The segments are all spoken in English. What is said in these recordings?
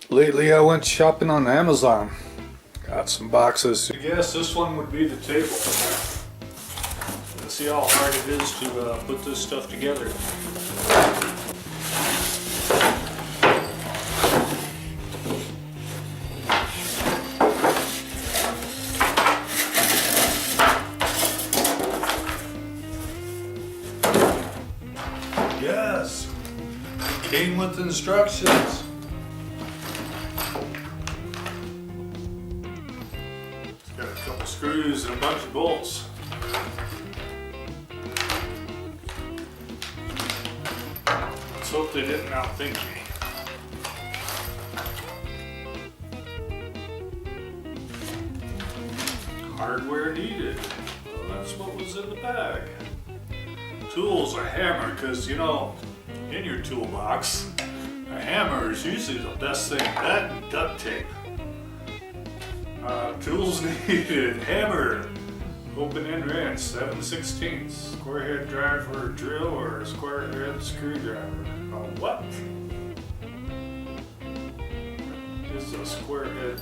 Lately I went shopping on Amazon. Got some boxes. I guess this one would be the table. Let's see how hard it is to put this stuff together. Yes, came with instructions. Got a couple screws and a bunch of bolts. Let's hope they didn't outthink me. Hardware needed. Well, that's what was in the bag. Tools, a hammer, because you know, in your toolbox, a hammer is usually the best thing. That and duct tape. Tools needed, hammer, open end wrench, 7/16, square head driver drill or square head screwdriver. What? This is a square head.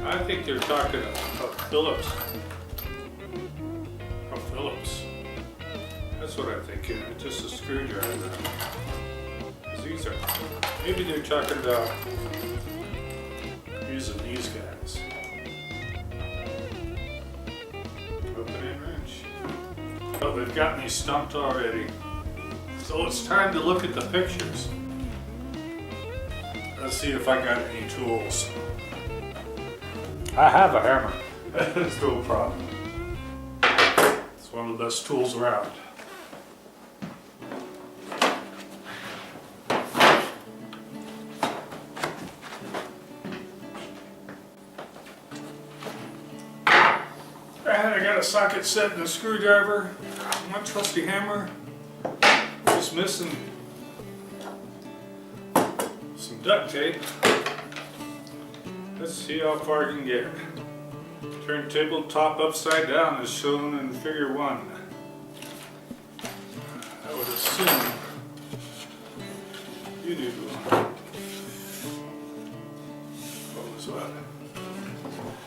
I think they're talking about Phillips. Oh, Phillips. That's what I'm thinking. It's just a screwdriver. These are, maybe they're talking about using these guys. Open end wrench. Oh, they've got me stumped already. So it's time to look at the pictures. Let's see if I got any tools. I have a hammer. That's no problem. It's one of the best tools around. And I got a socket set and a screwdriver. My trusty hammer. Just missing some duct tape. Let's see how far I can get. Turntable top upside down is shown in figure 1. I would assume you do. What was what?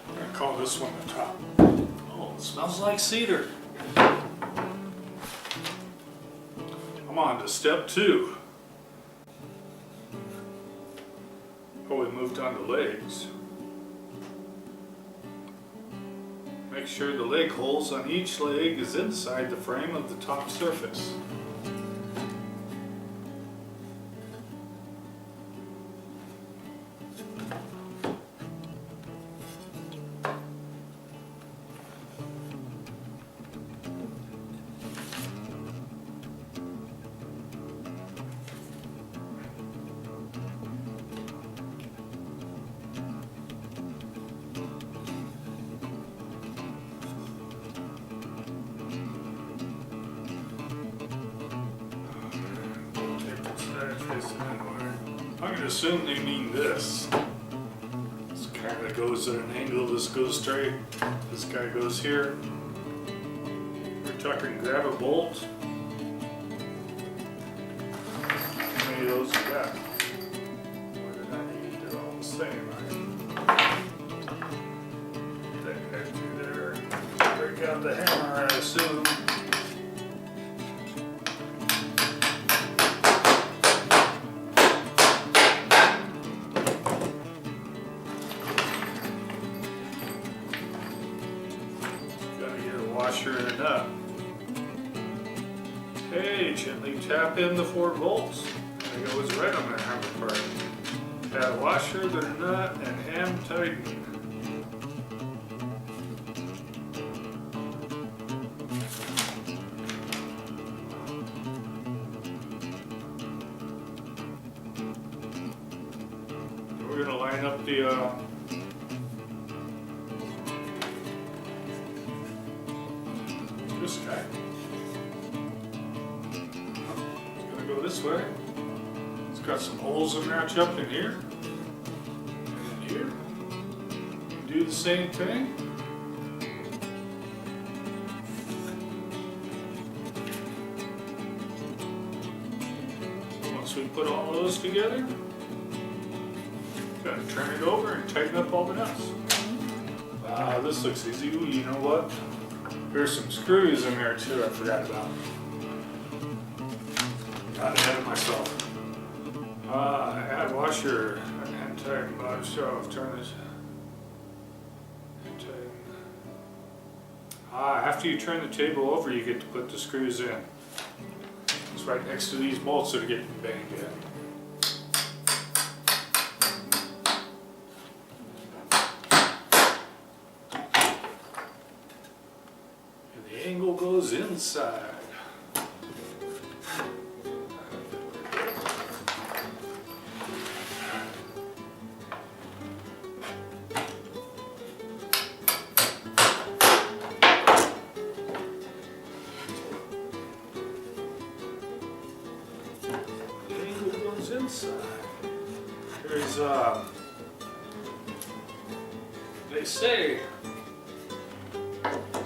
I'm going to call this one the top. Oh, it smells like cedar. I'm on to step 2. Oh, we moved on to legs. Make sure the leg holes on each leg is inside the frame of the top surface. I'm going to assume they mean this. This kind of goes at an angle, this goes straight, this guy goes here. We're talking grab a bolt. How many of those you got? What did I need? They're all the same, right? That guy through there. Break out the hammer, I assume. Washer and a nut. Hey, gently tap in the 4 bolts. It goes right on the hammer part. Add a washer, then a nut, and hand tighten. We're going to line up the this guy. It's gonna go this way. It's got some holes to match up in here. And here. Do the same thing. once we put all those together, gotta turn it over and tighten up all the nuts. Wow, this looks easy. Ooh, you know what? There's some screws in there too I forgot about. Got ahead of myself. Add washer and tighten bottom shelf. Turn this. And tighten. After you turn the table over, you get to put the screws in. It's right next to these bolts that are getting banged in. And the angle goes inside. Inside. There's they say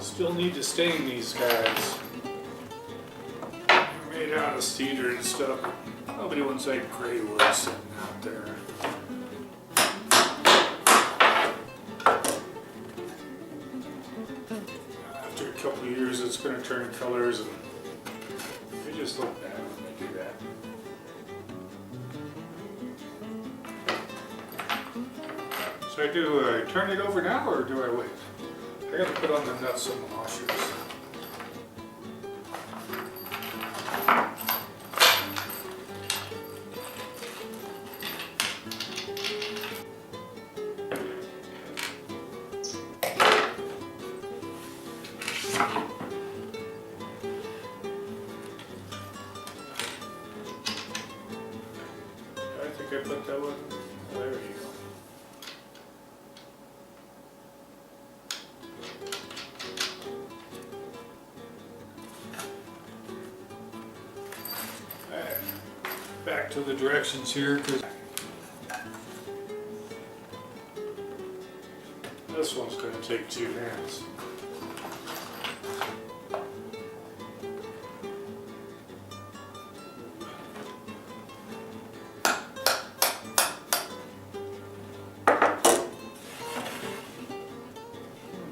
still need to stain these guys. They're made out of cedar and stuff. Nobody wants that gray wood sitting out there. After a couple of years it's going to turn colors and they just look bad when they do that. So I turn it over now or do I wait? I gotta put on the nuts and the washers. I think I put that one. There you go. Back to the directions here, because this one's going to take 2 hands.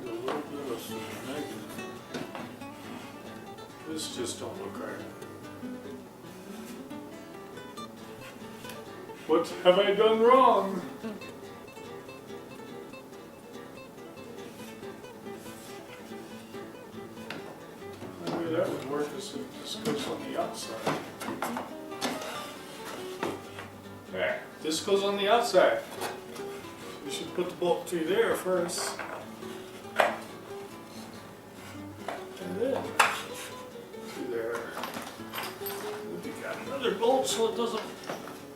A little bit of negative. This just don't look right. What have I done wrong? Maybe that would work as if this goes on the outside. Okay, this goes on the outside. We should put the bolt through there first. And then through there. We got another bolt so it doesn't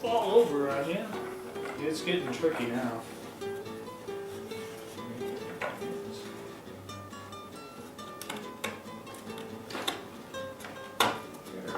fall over on you. It's getting tricky now. There we go.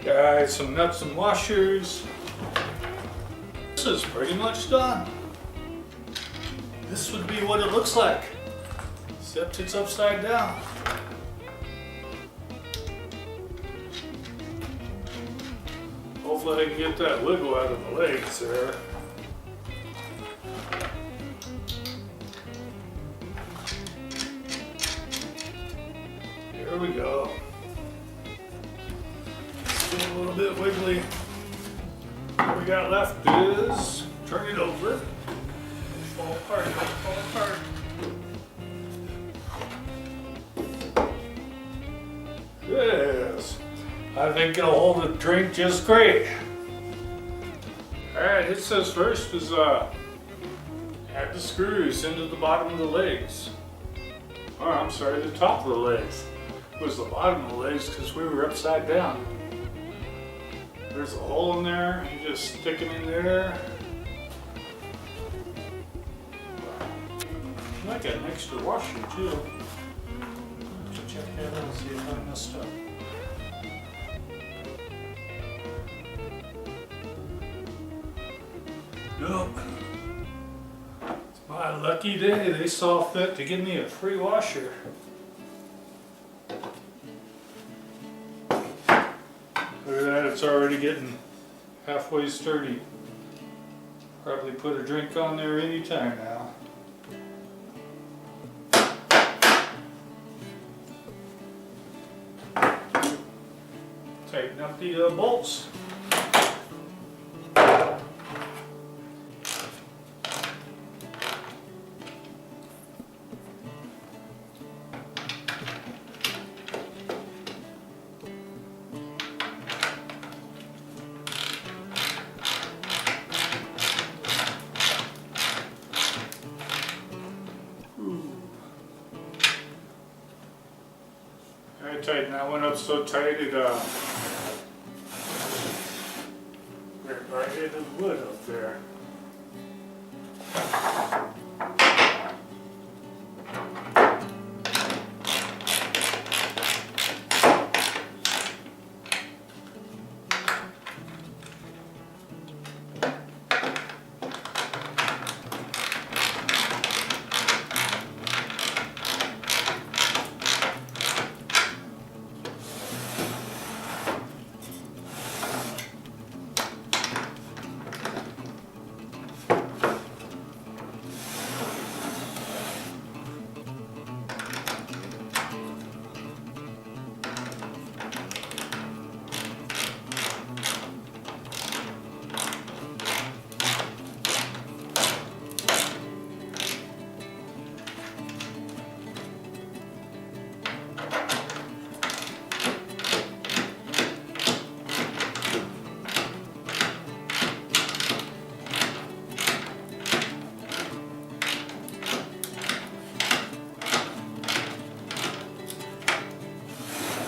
Got some nuts and washers. This is pretty much done. This would be what it looks like, except it's upside down. Hopefully I can get that wiggle out of the legs there. There we go. Still a little bit wiggly. What we got left is turn it over. Fall apart, don't fall apart. Yes, I think it'll hold a drink just great. Alright, it says first is add the screws into the bottom of the legs. or I'm sorry, the top of the legs. It was the bottom of the legs because we were upside down. There's a hole in there, you just stick it in there. I got an extra washer too. Let's check that out and see if I messed up. Nope. It's my lucky day. They saw fit to give me a free washer. Look at that, it's already getting halfway sturdy. Probably put a drink on there anytime now. Tighten up the bolts. I tightened that one up so tight it went right into the wood up there.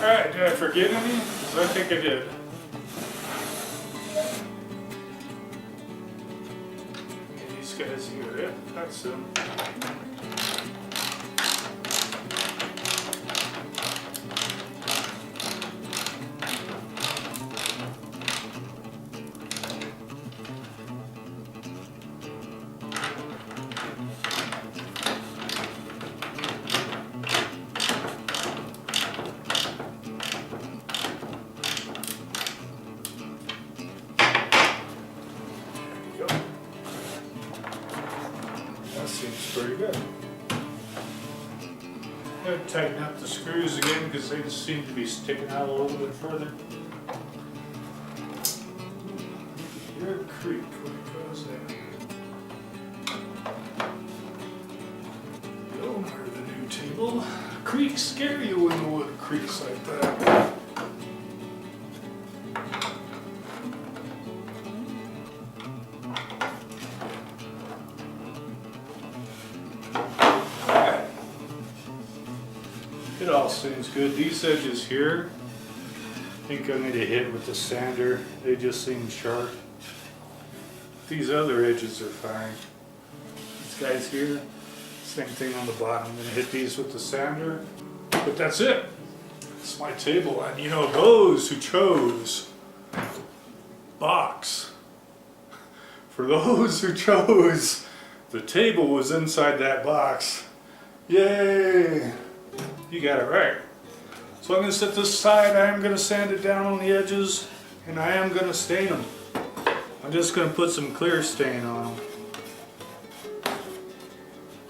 Alright, did I forget any? 'Cause I think I did. These guys here, yeah, that's them. Seems pretty good. Gotta tighten up the screws again because they just seem to be sticking out a little bit further. Your creek when it goes there. The owner of the new table. Creaks scare you when the wood creaks like that. It all seems good. These edges here, I think I need to hit with the sander. They just seem sharp. These other edges are fine. These guys here, same thing on the bottom. I'm gonna hit these with the sander, but that's it. It's my table, and you know, those who chose box, for those who chose the table was inside that box. Yay! You got it right. So I'm going to set this aside. I am going to sand it down on the edges, and I am going to stain them. I'm just going to put some clear stain on them.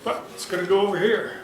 But it's going to go over here.